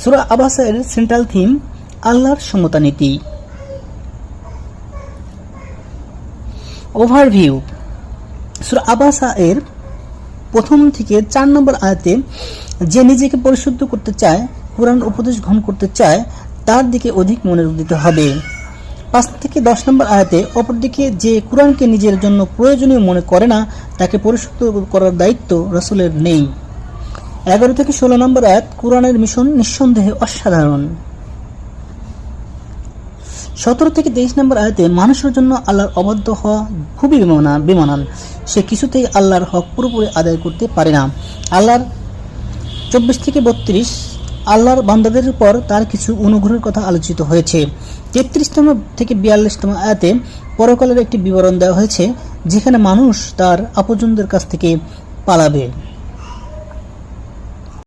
সূরা আবাসা এর central theme আল্লাহর সমতা নীতি। ওভারভিউ। সূরা আবাসা এর 1 থেকে 4 নম্বর আয়াতে যে নিজেকে পরিশুদ্ধ করতে চায়, কুরআন উপদেশ গ্রহণ করতে চায়, তার দিকে অধিক মনোযোগ দিতে হবে। 5 থেকে 10 নম্বর আয়াতে অপরদিকে যে কুরআনকে নিজের জন্য প্রয়োজনীয় মনে করে না, তাকে পরিশুদ্ধ করার দায়িত্ব রাসূলের নেই। 11 থেকে 16 নম্বর আয়াত কুরআনের মিশন নিঃসন্দেহে অসাধারণ। 17 থেকে 23 নম্বর আয়াতে মানুষের জন্য আল্লাহর অবাধ্য হওয়া খুবই বেমানান। সে কিছুতেই আল্লাহর হক পুরোপুরি আদায় করতে পারে না। আল্লাহর 24 থেকে 32 আল্লাহর বান্দাদের উপর তার কিছু অনুগ্রহের কথা আলোচিত হয়েছে। 33তম থেকে 42তম আয়াতে পরকালের একটি বিবরণ দেওয়া হয়েছে, যেখানে মানুষ তার আপনজনদের কাছ থেকে পালাবে।